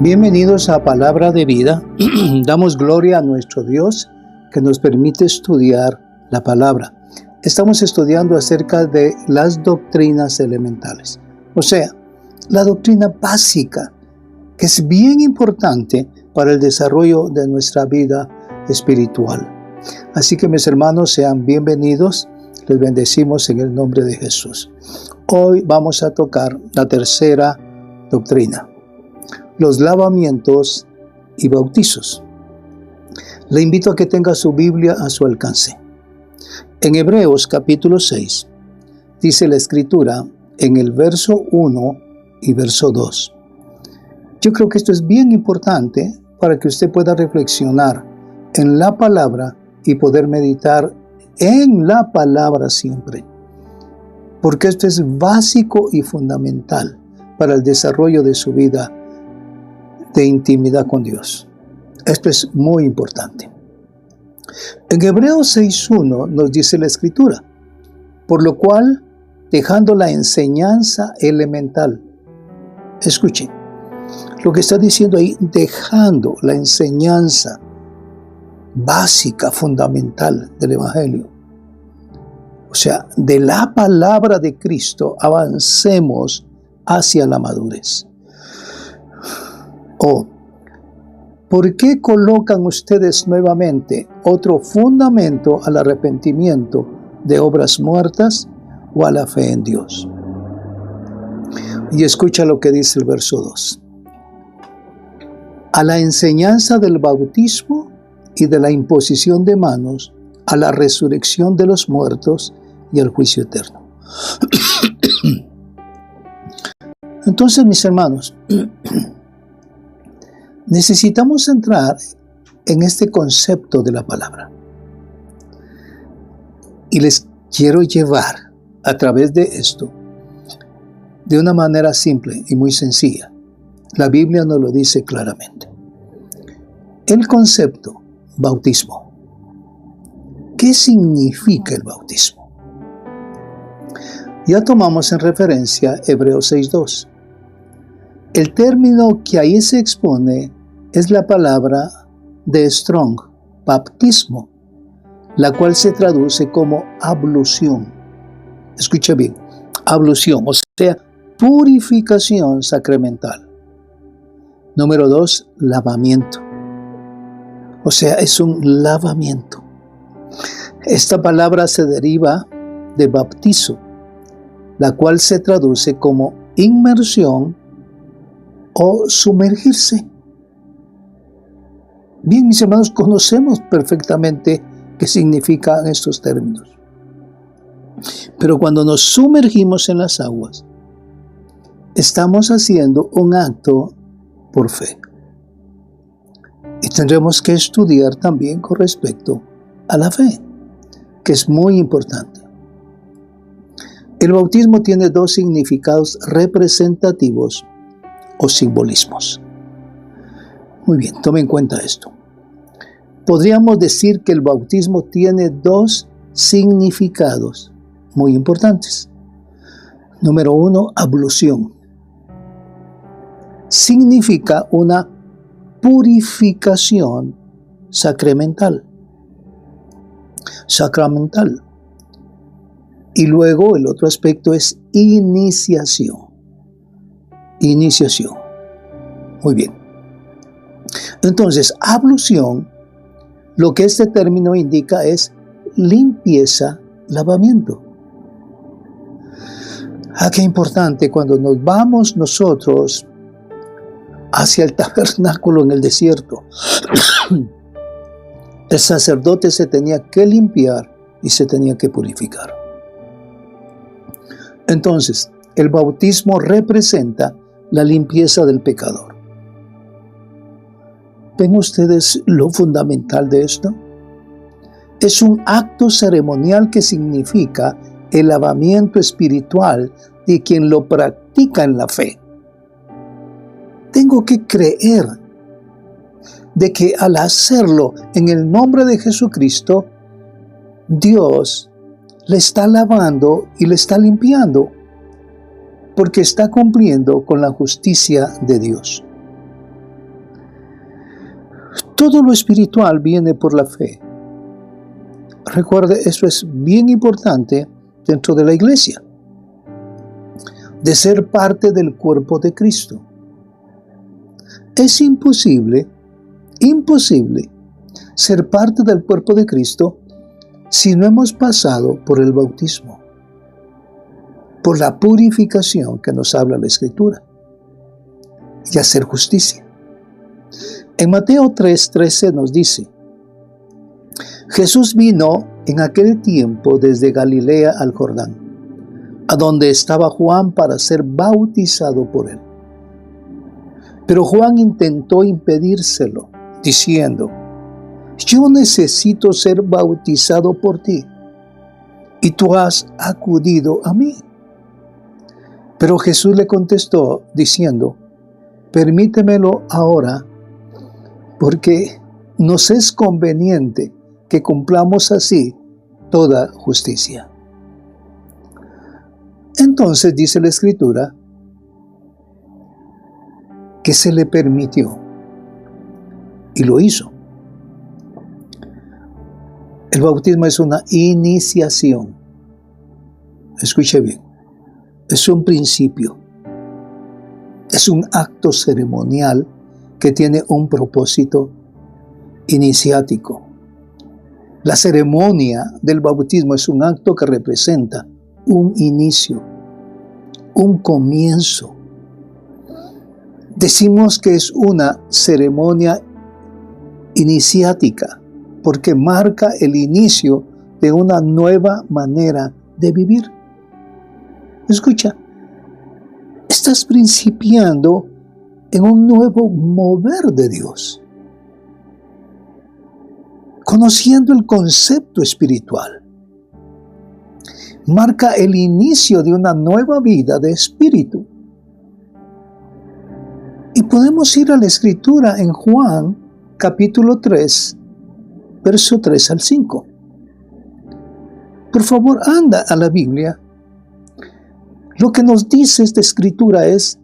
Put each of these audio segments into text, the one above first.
Bienvenidos a Palabra de Vida. Damos gloria a nuestro Dios que nos permite estudiar la palabra. Estamos estudiando acerca de las doctrinas elementales, o sea, la doctrina básica, que es bien importante para el desarrollo de nuestra vida espiritual. Así que mis hermanos, sean bienvenidos. Les bendecimos en el nombre de Jesús. Hoy vamos a tocar la tercera doctrina: los lavamientos y bautizos. Le invito a que tenga su Biblia a su alcance. En Hebreos capítulo 6, dice la Escritura en el verso 1 y verso 2. Yo creo que esto es bien importante para que usted pueda reflexionar en la palabra y poder meditar en la palabra siempre. Porque esto es básico y fundamental para el desarrollo de su vida de intimidad con Dios. Esto es muy importante. En Hebreos 6.1 nos dice la Escritura: por lo cual, dejando la enseñanza elemental. Escuchen, lo que está diciendo ahí, dejando la enseñanza básica, fundamental del Evangelio. O sea, de la palabra de Cristo avancemos hacia la madurez. ¿Por qué colocan ustedes nuevamente otro fundamento al arrepentimiento de obras muertas o a la fe en Dios? Y escucha lo que dice el verso 2. A la enseñanza del bautismo y de la imposición de manos, a la resurrección de los muertos y al juicio eterno. Entonces, mis hermanos, necesitamos entrar en este concepto de la palabra. Y les quiero llevar a través de esto de una manera simple y muy sencilla. La Biblia nos lo dice claramente. El concepto bautismo. ¿Qué significa el bautismo? Ya tomamos en referencia Hebreos 6.2. El término que ahí se expone es la palabra de Strong, bautismo, la cual se traduce como ablución. Escucha bien, ablución, o sea, purificación sacramental. Número 2, lavamiento. O sea, es un lavamiento. Esta palabra se deriva de bautizo, la cual se traduce como inmersión o sumergirse. Bien, mis hermanos, conocemos perfectamente qué significan estos términos. Pero cuando nos sumergimos en las aguas, estamos haciendo un acto por fe. Y tendremos que estudiar también con respecto a la fe, que es muy importante. El bautismo tiene dos significados representativos o simbolismos. Muy bien, tome en cuenta esto. Podríamos decir que el bautismo tiene dos significados muy importantes. Número 1, ablución. Significa una purificación sacramental. Y luego el otro aspecto es iniciación. Iniciación. Muy bien. Entonces, ablución, lo que este término indica es limpieza, lavamiento. Qué importante cuando nos vamos nosotros hacia el tabernáculo en el desierto. El sacerdote se tenía que limpiar y se tenía que purificar. Entonces, el bautismo representa la limpieza del pecador. ¿Ven ustedes lo fundamental de esto? Es un acto ceremonial que significa el lavamiento espiritual de quien lo practica en la fe. Tengo que creer de que al hacerlo en el nombre de Jesucristo, Dios le está lavando y le está limpiando, porque está cumpliendo con la justicia de Dios. Todo lo espiritual viene por la fe. Recuerde, eso es bien importante dentro de la iglesia, de ser parte del cuerpo de Cristo. Es imposible ser parte del cuerpo de Cristo si no hemos pasado por el bautismo, por la purificación que nos habla la Escritura, y hacer justicia. En Mateo 3:13 nos dice: Jesús vino en aquel tiempo desde Galilea al Jordán, a donde estaba Juan para ser bautizado por él. Pero Juan intentó impedírselo, diciendo: yo necesito ser bautizado por ti, y tú has acudido a mí. Pero Jesús le contestó diciendo: permítemelo ahora, porque nos es conveniente que cumplamos así toda justicia. Entonces dice la Escritura que se le permitió, y lo hizo. El bautismo es una iniciación. Escuche bien, es un principio, es un acto ceremonial que tiene un propósito iniciático. La ceremonia del bautismo es un acto que representa un inicio, un comienzo. Decimos que es una ceremonia iniciática porque marca el inicio de una nueva manera de vivir. Escucha, estás principiando en un nuevo mover de Dios, conociendo el concepto espiritual. Marca el inicio de una nueva vida de espíritu. Y podemos ir a la Escritura en Juan, capítulo 3, verso 3 al 5. Por favor, anda a la Biblia. Lo que nos dice esta Escritura es: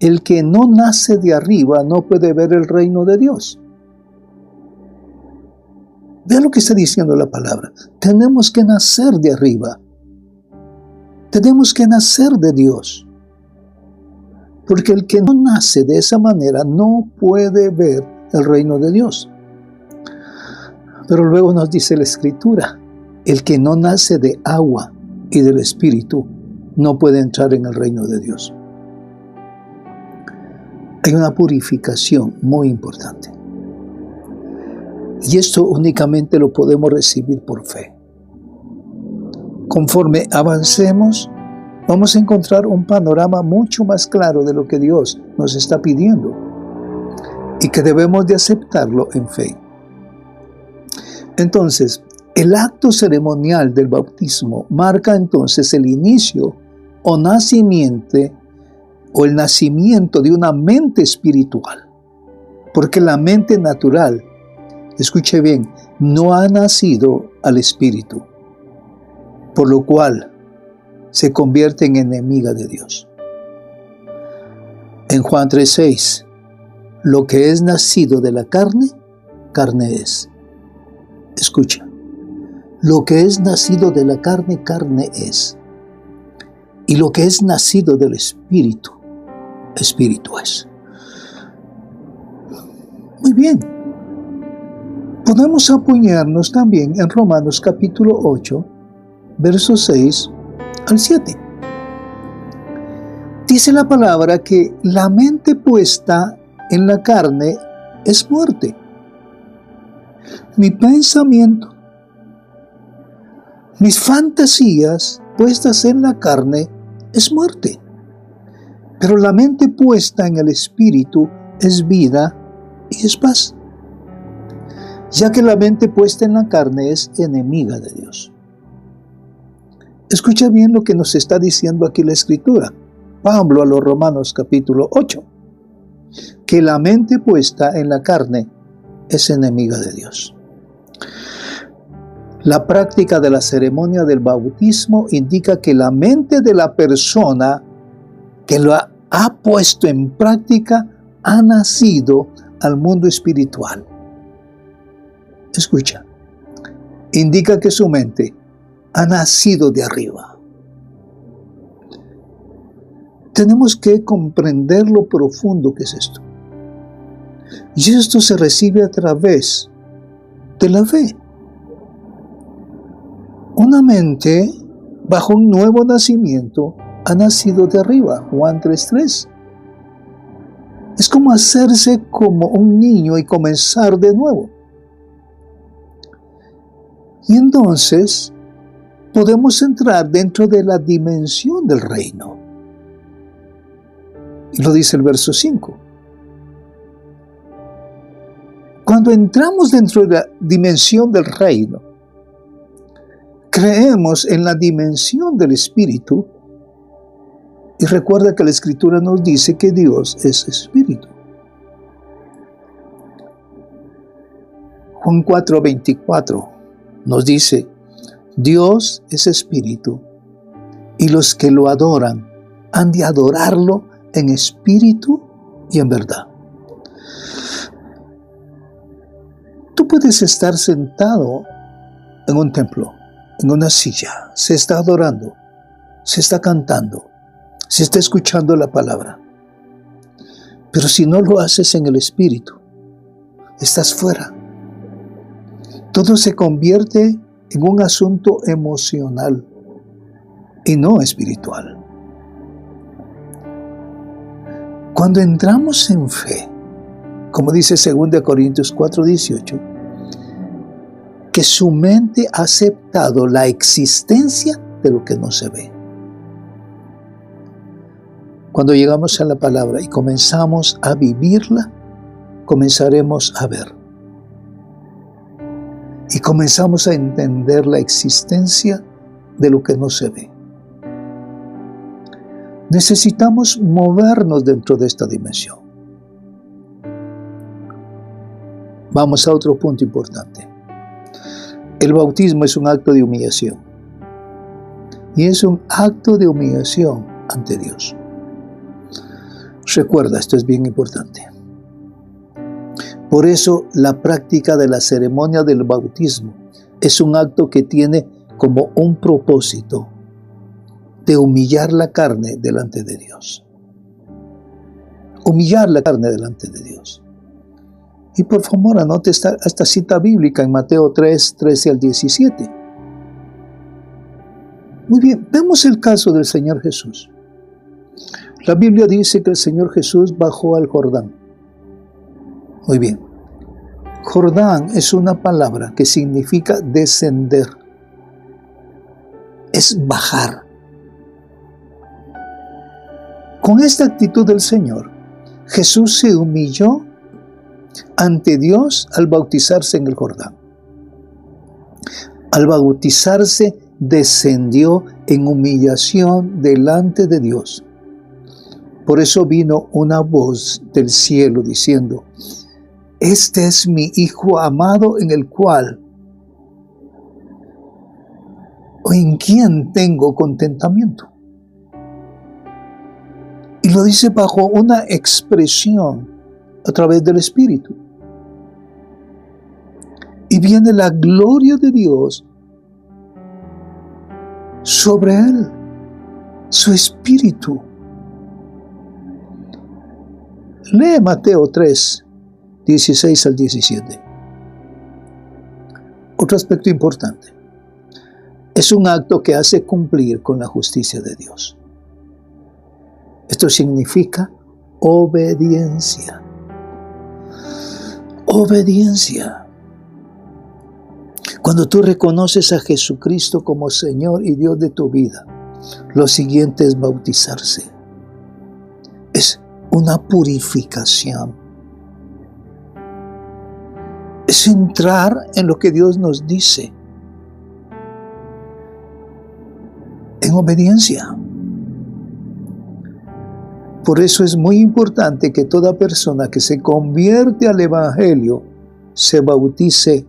el que no nace de arriba no puede ver el reino de Dios. Vean lo que está diciendo la palabra. Tenemos que nacer de arriba. Tenemos que nacer de Dios. Porque el que no nace de esa manera no puede ver el reino de Dios. Pero luego nos dice la Escritura: el que no nace de agua y del Espíritu no puede entrar en el reino de Dios. Hay una purificación muy importante. Y esto únicamente lo podemos recibir por fe. Conforme avancemos, vamos a encontrar un panorama mucho más claro de lo que Dios nos está pidiendo y que debemos de aceptarlo en fe. Entonces, el acto ceremonial del bautismo marca entonces el inicio o nacimiento o el nacimiento de una mente espiritual, porque la mente natural, escuche bien, no ha nacido al espíritu, por lo cual se convierte en enemiga de Dios. En Juan 3:6, lo que es nacido de la carne, carne es. Escucha, lo que es nacido de la carne, carne es. Y lo que es nacido del Espíritu, Espíritu es. Muy bien. Podemos apoyarnos también en Romanos capítulo 8, versos 6 al 7. Dice la palabra que la mente puesta en la carne es muerte. Mi pensamiento, mis fantasías puestas en la carne es muerte. Pero la mente puesta en el Espíritu es vida y es paz. Ya que la mente puesta en la carne es enemiga de Dios. Escucha bien lo que nos está diciendo aquí la Escritura. Pablo a los Romanos capítulo 8. Que la mente puesta en la carne es enemiga de Dios. La práctica de la ceremonia del bautismo indica que la mente de la persona que lo ha puesto en práctica ha nacido al mundo espiritual. escucha, indica que su mente ha nacido de arriba. Tenemos que comprender lo profundo que es esto. Y esto se recibe a través de la fe. Una mente bajo un nuevo nacimiento ha nacido de arriba. Juan 3:3. Es como hacerse como un niño y comenzar de nuevo. Y entonces podemos entrar dentro de la dimensión del reino. Y lo dice el verso 5. Cuando entramos dentro de la dimensión del reino, creemos en la dimensión del Espíritu. Y recuerda que la Escritura nos dice que Dios es Espíritu. Juan 4:24 nos dice, Dios es Espíritu, y los que lo adoran han de adorarlo en espíritu y en verdad. Tú puedes estar sentado en un templo, en una silla, se está adorando, se está cantando, se está escuchando la palabra. Pero si no lo haces en el espíritu, estás fuera. Todo se convierte en un asunto emocional y no espiritual. Cuando entramos en fe, como dice 2 Corintios 4:18, que su mente ha aceptado la existencia de lo que no se ve. Cuando llegamos a la palabra y comenzamos a vivirla, comenzaremos a ver. Y comenzamos a entender la existencia de lo que no se ve. Necesitamos movernos dentro de esta dimensión. Vamos a otro punto importante. El bautismo es un acto de humillación. Y es un acto de humillación ante Dios. Recuerda, esto es bien importante. Por eso la práctica de la ceremonia del bautismo es un acto que tiene como un propósito de humillar la carne delante de Dios. Humillar la carne delante de Dios. Y por favor, anote esta cita bíblica en Mateo 3, 13 al 17. Muy bien, vemos el caso del Señor Jesús. La Biblia dice que el Señor Jesús bajó al Jordán. Muy bien. Jordán es una palabra que significa descender. Es bajar. Con esta actitud del Señor, Jesús se humilló ante Dios al bautizarse en el Jordán. Al bautizarse, descendió en humillación delante de Dios. Por eso vino una voz del cielo diciendo, este es mi Hijo amado en el cual, o en quien tengo contentamiento. Y lo dice bajo una expresión a través del Espíritu. Y viene la gloria de Dios sobre él, su Espíritu. Lee Mateo 3, 16 al 17. Otro aspecto importante. Es un acto que hace cumplir con la justicia de Dios. Esto significa obediencia. Obediencia. Cuando tú reconoces a Jesucristo como Señor y Dios de tu vida, lo siguiente es bautizarse. Es una purificación. Es entrar en lo que Dios nos dice. En obediencia. Por eso es muy importante que toda persona que se convierte al Evangelio se bautice,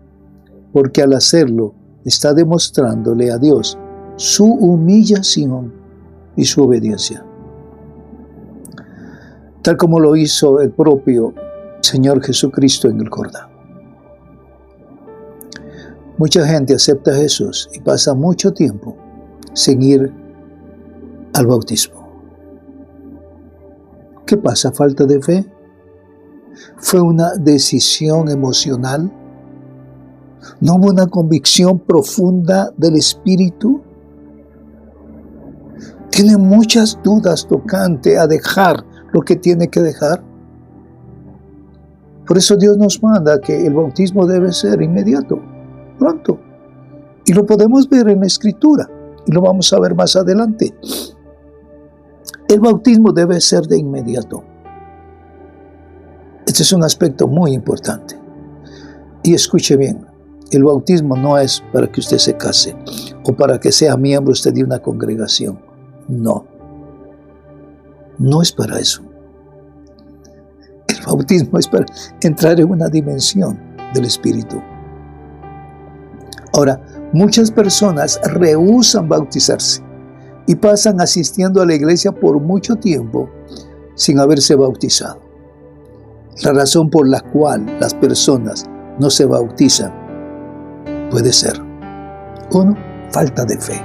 porque al hacerlo está demostrándole a Dios su humillación y su obediencia. Tal como lo hizo el propio Señor Jesucristo en el Jordán. Mucha gente acepta a Jesús y pasa mucho tiempo sin ir al bautismo. ¿Qué pasa? ¿Falta de fe? ¿Fue una decisión emocional? ¿No hubo una convicción profunda del Espíritu? ¿Tiene muchas dudas tocante a dejar lo que tiene que dejar? Por eso Dios nos manda que el bautismo debe ser inmediato, pronto. Y lo podemos ver en la Escritura, y lo vamos a ver más adelante. El bautismo debe ser de inmediato. Este es un aspecto muy importante. Y escuche bien, el bautismo no es para que usted se case o para que sea miembro usted de una congregación. No. No es para eso. El bautismo es para entrar en una dimensión del Espíritu. Ahora, muchas personas rehúsan bautizarse y pasan asistiendo a la iglesia por mucho tiempo sin haberse bautizado. La razón por la cual las personas no se bautizan puede ser: 1, falta de fe.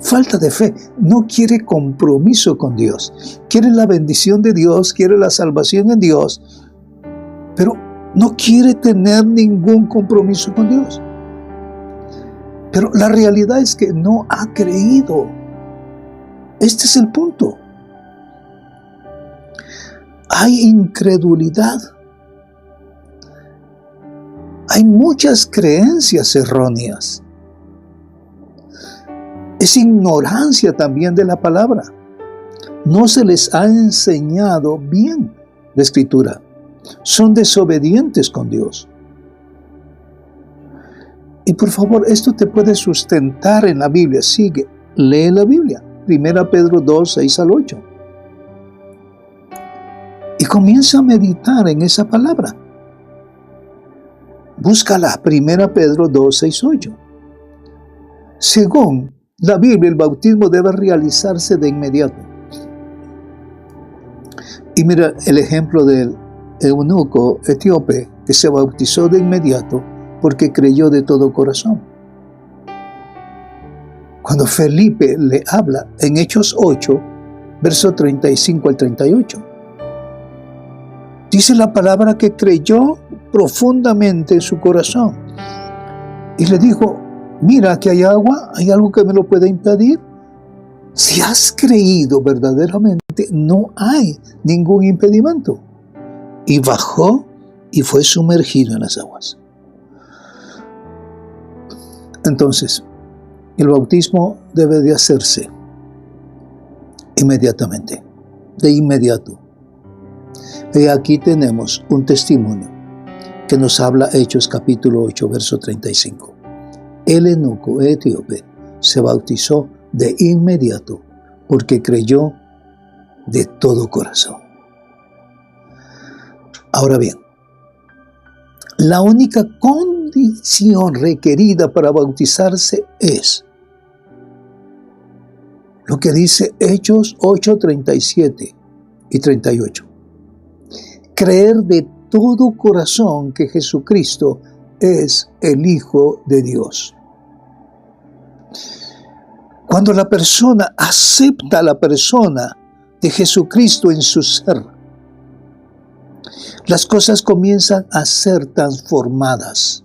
Falta de fe, no quiere compromiso con Dios, quiere la bendición de Dios, quiere la salvación en Dios, pero no quiere tener ningún compromiso con Dios. Pero la realidad es que no ha creído. Este es el punto. Hay incredulidad. Hay muchas creencias erróneas. Es ignorancia también de la palabra. No se les ha enseñado bien la Escritura. Son desobedientes con Dios. Y por favor, esto te puede sustentar en la Biblia. Sigue, lee la Biblia. 1 Pedro 2, 6 al 8. Y comienza a meditar en esa palabra. Búscala, 1 Pedro 2, 6, 8. Según la Biblia, el bautismo debe realizarse de inmediato. Y mira el ejemplo del eunuco etíope que se bautizó de inmediato porque creyó de todo corazón. Cuando Felipe le habla en Hechos 8, verso 35 al 38, dice la palabra que creyó profundamente en su corazón y le dijo: mira, aquí hay agua, ¿hay algo que me lo pueda impedir? Si has creído verdaderamente, no hay ningún impedimento. Y bajó y fue sumergido en las aguas. Entonces, el bautismo debe de hacerse inmediatamente, de inmediato. Y aquí tenemos un testimonio que nos habla Hechos capítulo 8, verso 35. El eunuco etíope se bautizó de inmediato porque creyó de todo corazón. Ahora bien, la única condición requerida para bautizarse es lo que dice Hechos 8, 37 y 38. Creer de todo corazón que Jesucristo es el Hijo de Dios. Cuando la persona acepta a la persona de Jesucristo en su ser, las cosas comienzan a ser transformadas.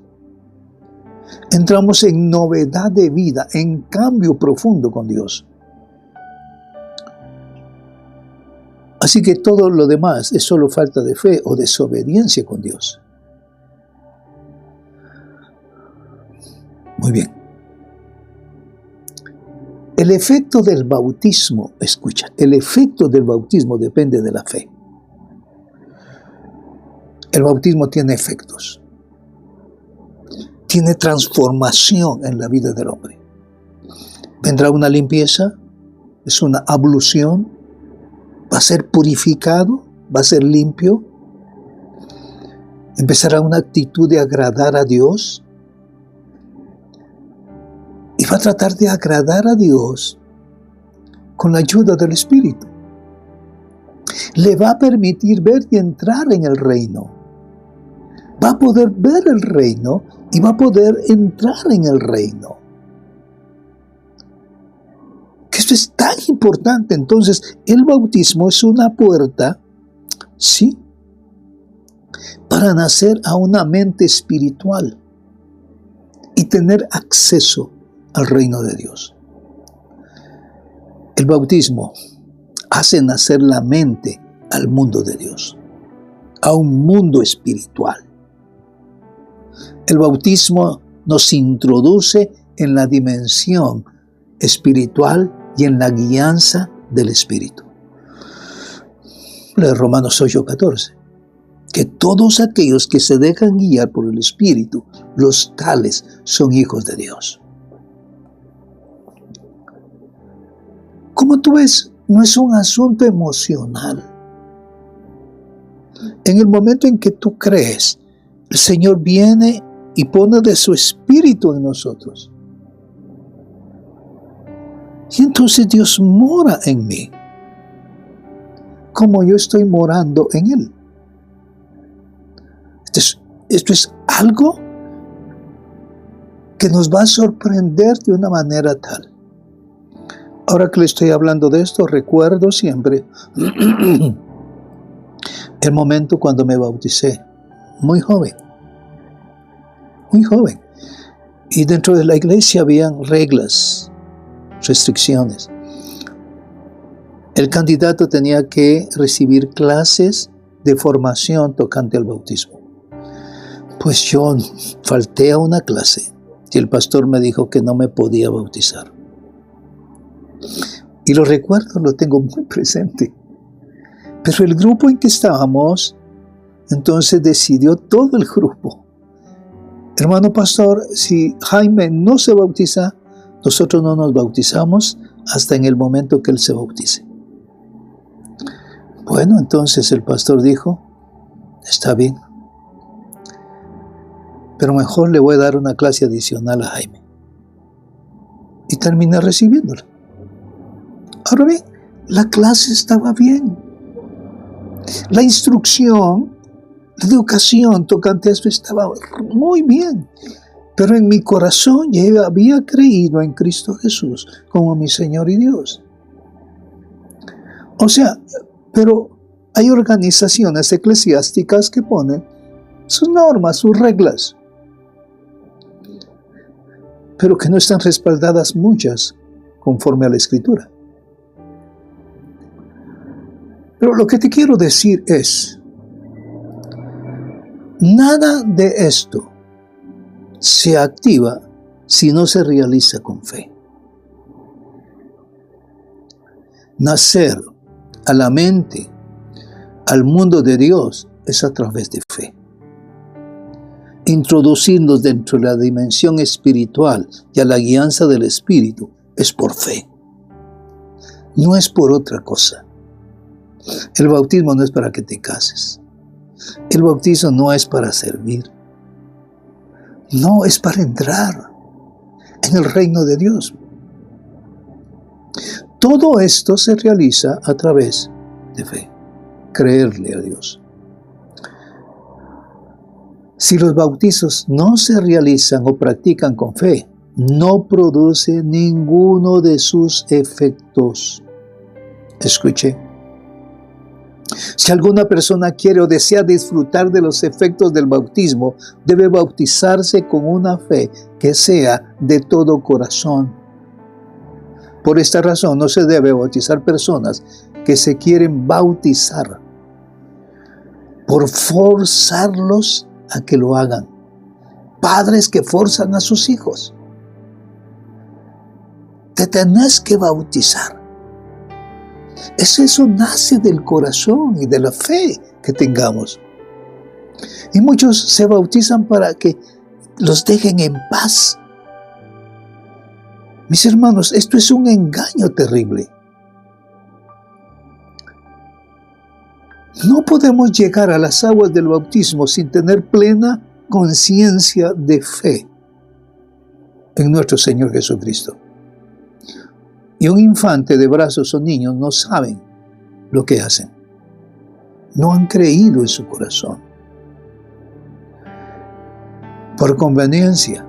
Entramos en novedad de vida, en cambio profundo con Dios. Así que todo lo demás es solo falta de fe o desobediencia con Dios. Muy bien. El efecto del bautismo, escucha, el efecto del bautismo depende de la fe. El bautismo tiene efectos. Tiene transformación en la vida del hombre. Vendrá una limpieza, es una ablución, va a ser purificado, va a ser limpio. Empezará una actitud de agradar a Dios. Y va a tratar de agradar a Dios con la ayuda del Espíritu. Le va a permitir ver y entrar en el reino. va a poder ver el reino y va a poder entrar en el reino. Que esto es tan importante. Entonces, el bautismo es una puerta, ¿sí?, para nacer a una mente espiritual y tener acceso al reino de Dios. El bautismo hace nacer la mente al mundo de Dios, a un mundo espiritual. El bautismo nos introduce en la dimensión espiritual y en la guianza del Espíritu. Lee Romanos 8:14. Que todos aquellos que se dejan guiar por el Espíritu, los tales son hijos de Dios. Como tú ves, no es un asunto emocional. En el momento en que tú crees, el Señor viene y pone de su Espíritu en nosotros. Y entonces Dios mora en mí, como yo estoy morando en Él. Esto es algo que nos va a sorprender de una manera tal. Ahora que le estoy hablando de esto, recuerdo siempre el momento cuando me bauticé, muy joven. Y dentro de la iglesia habían reglas, restricciones. El candidato tenía que recibir clases de formación tocante al bautismo. Pues yo falté a una clase y el pastor me dijo que no me podía bautizar. Y lo recuerdo, lo tengo muy presente. Pero el grupo en que estábamos, entonces decidió todo el grupo: hermano pastor, si Jaime no se bautiza, nosotros no nos bautizamos hasta en el momento que él se bautice. Bueno, entonces el pastor dijo: está bien, pero mejor le voy a dar una clase adicional a Jaime. Y terminé recibiéndola. Ahora bien, la clase estaba bien. La instrucción, la educación tocante a esto estaba muy bien. Pero en mi corazón yo había creído en Cristo Jesús como mi Señor y Dios. O sea, pero hay organizaciones eclesiásticas que ponen sus normas, sus reglas, pero que no están respaldadas muchas conforme a la Escritura. Pero lo que te quiero decir es, nada de esto se activa si no se realiza con fe. Nacer a la mente, al mundo de Dios, es a través de fe. Introducirnos dentro de la dimensión espiritual y a la guianza del Espíritu es por fe. No es por otra cosa. El bautismo no es para que te cases. El bautismo no es para servir. No, es para entrar en el reino de Dios. Todo esto se realiza a través de fe. Creerle a Dios. Si los bautizos no se realizan o practican con fe, no produce ninguno de sus efectos. Escuche. Si alguna persona quiere o desea disfrutar de los efectos del bautismo, debe bautizarse con una fe que sea de todo corazón. Por esta razón no se debe bautizar personas que se quieren bautizar por forzarlos a que lo hagan. Padres que forzan a sus hijos. Te tenés que bautizar. Eso nace del corazón y de la fe que tengamos. Y muchos se bautizan para que los dejen en paz. Mis hermanos, esto es un engaño terrible. No podemos llegar a las aguas del bautismo sin tener plena conciencia de fe en nuestro Señor Jesucristo. Y un infante de brazos o niños no saben lo que hacen. No han creído en su corazón. por conveniencia.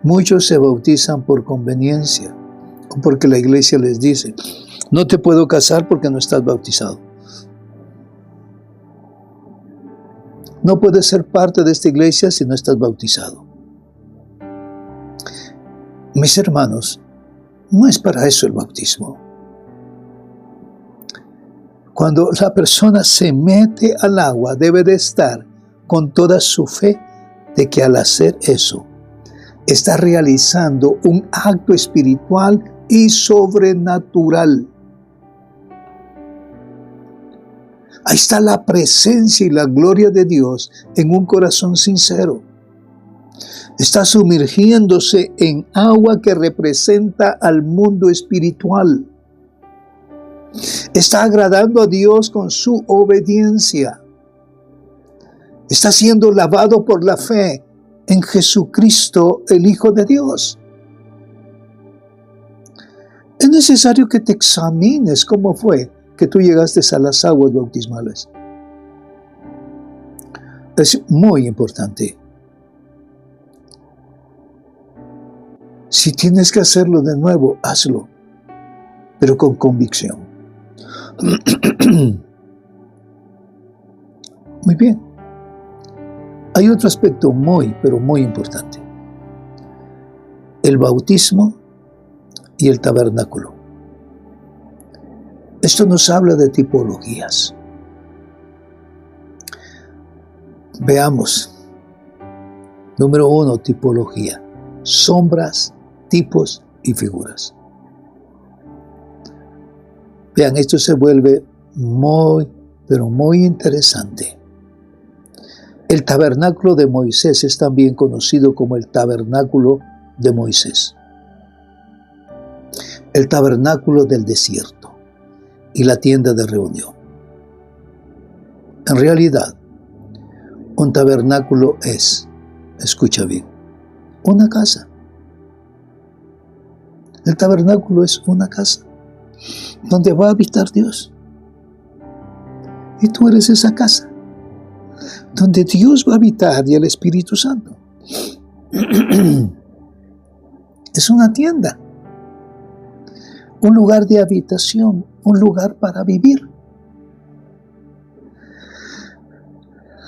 Muchos se bautizan por conveniencia o porque la iglesia les dice, no te puedo casar porque no estás bautizado. No puedes ser parte de esta iglesia si no estás bautizado. Mis hermanos, no es para eso el bautismo. Cuando la persona se mete al agua, debe de estar con toda su fe de que al hacer eso, está realizando un acto espiritual y sobrenatural. Ahí está la presencia y la gloria de Dios en un corazón sincero. Está sumergiéndose en agua que representa al mundo espiritual. Está agradando a Dios con su obediencia. Está siendo lavado por la fe en Jesucristo, el Hijo de Dios. Es necesario que te examines cómo fue que tú llegaste a las aguas bautismales. Es muy importante. Si tienes que hacerlo de nuevo, hazlo, pero con convicción. Muy bien. Hay otro aspecto pero muy importante. El bautismo y el tabernáculo. Esto nos habla de tipologías. Veamos. Número 1, tipología. Sombras, tipos y figuras. Vean, esto se vuelve pero muy interesante. El tabernáculo de Moisés es también conocido como el tabernáculo de Moisés. El tabernáculo del desierto y la tienda de reunión. En realidad, un tabernáculo es, escucha bien, una casa. El tabernáculo es una casa donde va a habitar Dios. Y tú eres esa casa donde Dios va a habitar y el Espíritu Santo. Es una tienda, un lugar de habitación, un lugar para vivir.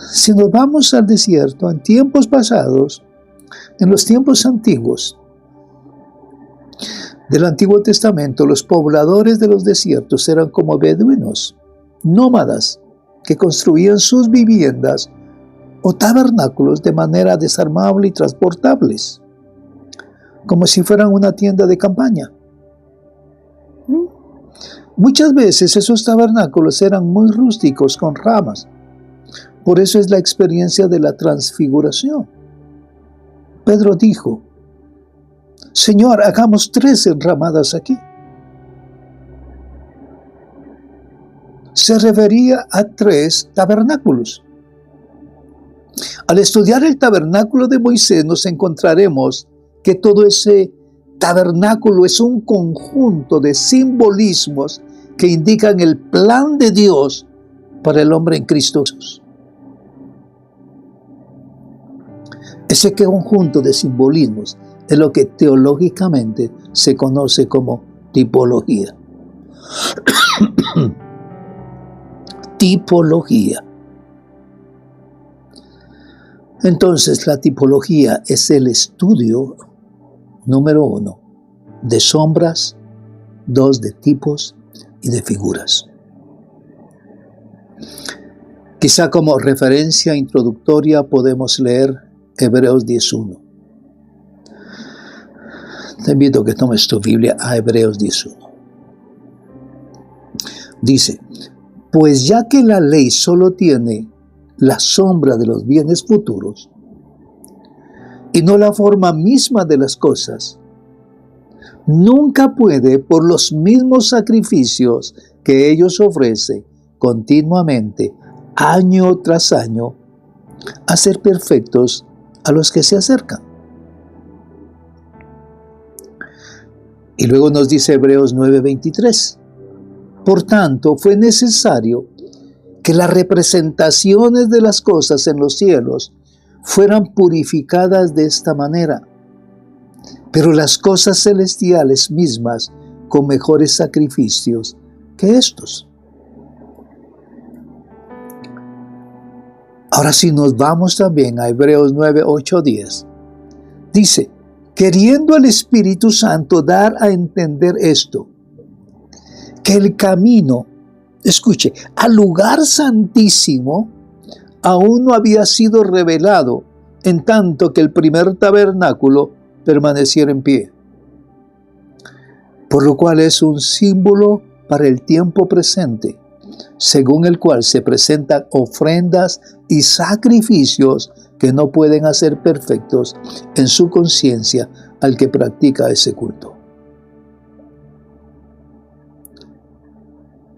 Si nos vamos al desierto, en tiempos pasados, en los tiempos antiguos del Antiguo Testamento, los pobladores de los desiertos eran como beduinos, nómadas, que construían sus viviendas o tabernáculos de manera desarmable y transportables, como si fueran una tienda de campaña. Muchas veces esos tabernáculos eran muy rústicos con ramas. Por eso es la experiencia de la transfiguración. Pedro dijo, Señor, hagamos 3 enramadas aquí. Se refería a 3 tabernáculos. Al estudiar el tabernáculo de Moisés nos encontraremos que todo ese tabernáculo es un conjunto de simbolismos que indican el plan de Dios para el hombre en Cristo Jesús. Ese conjunto de simbolismos es lo que teológicamente se conoce como tipología. Tipología. Entonces, la tipología es el estudio, número 1, de sombras, 2, de tipos y de figuras. Quizá como referencia introductoria podemos leer Hebreos 10:1. Te invito a que tomes tu Biblia a Hebreos 10:1. Dice, pues ya que la ley solo tiene la sombra de los bienes futuros y no la forma misma de las cosas, nunca puede, por los mismos sacrificios que ellos ofrecen continuamente, año tras año, hacer perfectos a los que se acercan. Y luego nos dice Hebreos 9:23. Por tanto, fue necesario que las representaciones de las cosas en los cielos fueran purificadas de esta manera, pero las cosas celestiales mismas con mejores sacrificios que estos. Ahora si nos vamos también a Hebreos 9, 8, 10, dice, queriendo el Espíritu Santo dar a entender esto, que el camino, escuche, al lugar santísimo aún no había sido revelado, en tanto que el primer tabernáculo permaneciera en pie. Por lo cual es un símbolo para el tiempo presente, según el cual se presentan ofrendas y sacrificios que no pueden hacer perfectos en su conciencia al que practica ese culto.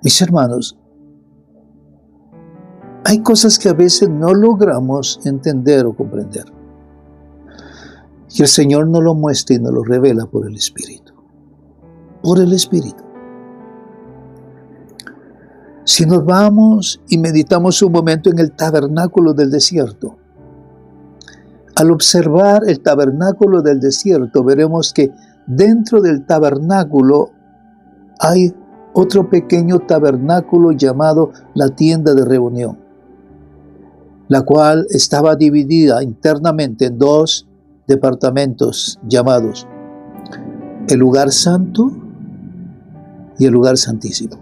Mis hermanos, hay cosas que a veces no logramos entender o comprender. Y el Señor nos lo muestra y nos lo revela por el Espíritu. Por el Espíritu. Si nos vamos y meditamos un momento en el tabernáculo del desierto, al observar el tabernáculo del desierto, veremos que dentro del tabernáculo hay otro pequeño tabernáculo llamado la tienda de reunión, la cual estaba dividida internamente en dos departamentos llamados el lugar santo y el lugar santísimo.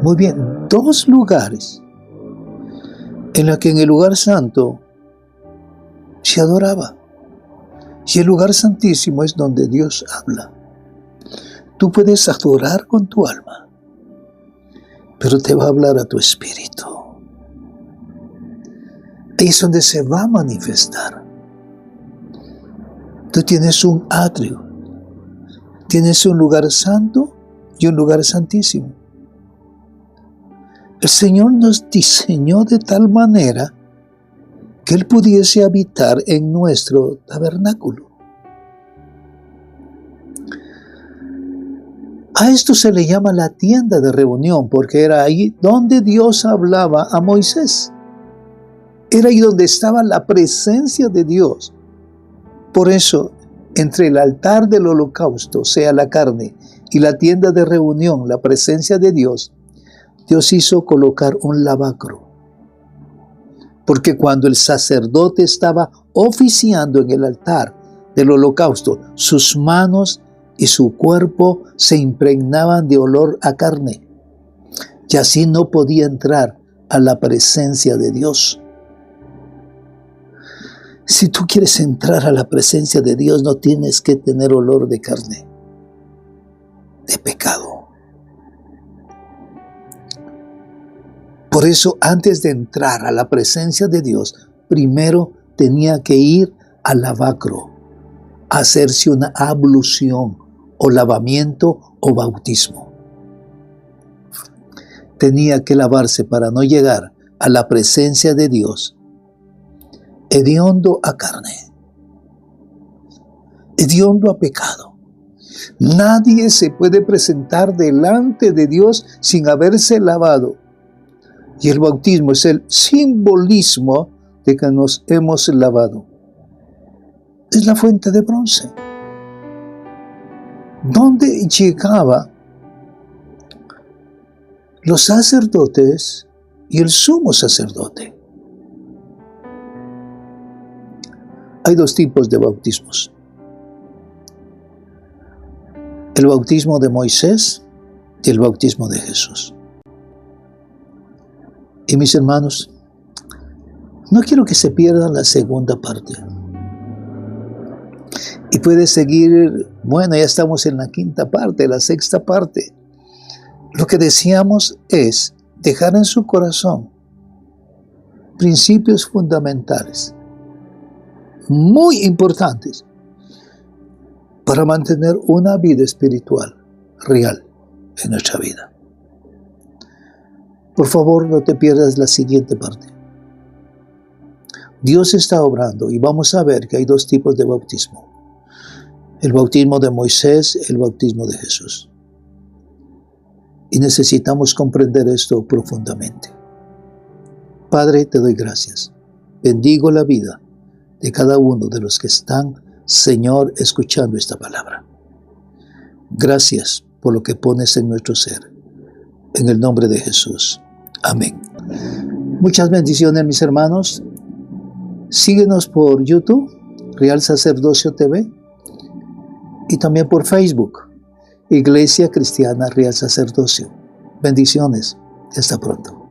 Muy bien, dos lugares en los que en el lugar santo se adoraba. Y el lugar santísimo es donde Dios habla. Tú puedes adorar con tu alma, pero te va a hablar a tu espíritu. Ahí es donde se va a manifestar. Tú tienes un atrio, tienes un lugar santo y un lugar santísimo. El Señor nos diseñó de tal manera que Él pudiese habitar en nuestro tabernáculo. A esto se le llama la tienda de reunión, porque era ahí donde Dios hablaba a Moisés. Era ahí donde estaba la presencia de Dios. Por eso, entre el altar del holocausto, sea la carne, y la tienda de reunión, la presencia de Dios, Dios hizo colocar un lavacro. Porque cuando el sacerdote estaba oficiando en el altar del holocausto, sus manos y su cuerpo se impregnaban de olor a carne, y así no podía entrar a la presencia de Dios. Si tú quieres entrar a la presencia de Dios, no tienes que tener olor de carne, de pecado. Por eso, antes de entrar a la presencia de Dios, primero tenía que ir al lavacro, a hacerse una ablución, o lavamiento, o bautismo. Tenía que lavarse para no llegar a la presencia de Dios hediondo a carne, hediondo a pecado. Nadie se puede presentar delante de Dios sin haberse lavado. Y el bautismo es el simbolismo de que nos hemos lavado. Es la fuente de bronce, donde llegaban los sacerdotes y el sumo sacerdote. Hay dos tipos de bautismos. El bautismo de Moisés y el bautismo de Jesús. Y mis hermanos, no quiero que se pierda la segunda parte. Y puede seguir, bueno, ya estamos en la quinta parte, la sexta parte. Lo que deseamos es dejar en su corazón principios fundamentales, muy importantes, para mantener una vida espiritual real en nuestra vida. Por favor, no te pierdas la siguiente parte. Dios está obrando y vamos a ver que hay dos tipos de bautismo. El bautismo de Moisés, el bautismo de Jesús. Y necesitamos comprender esto profundamente Padre, te doy gracias. Bendigo la vida de cada uno de los que están, Señor, escuchando esta palabra. Gracias por lo que pones en nuestro ser. En el nombre de Jesús. Amén. Muchas bendiciones, mis hermanos. Síguenos por YouTube, Real Sacerdocio TV, y también por Facebook, Iglesia Cristiana Real Sacerdocio. Bendiciones. Hasta pronto.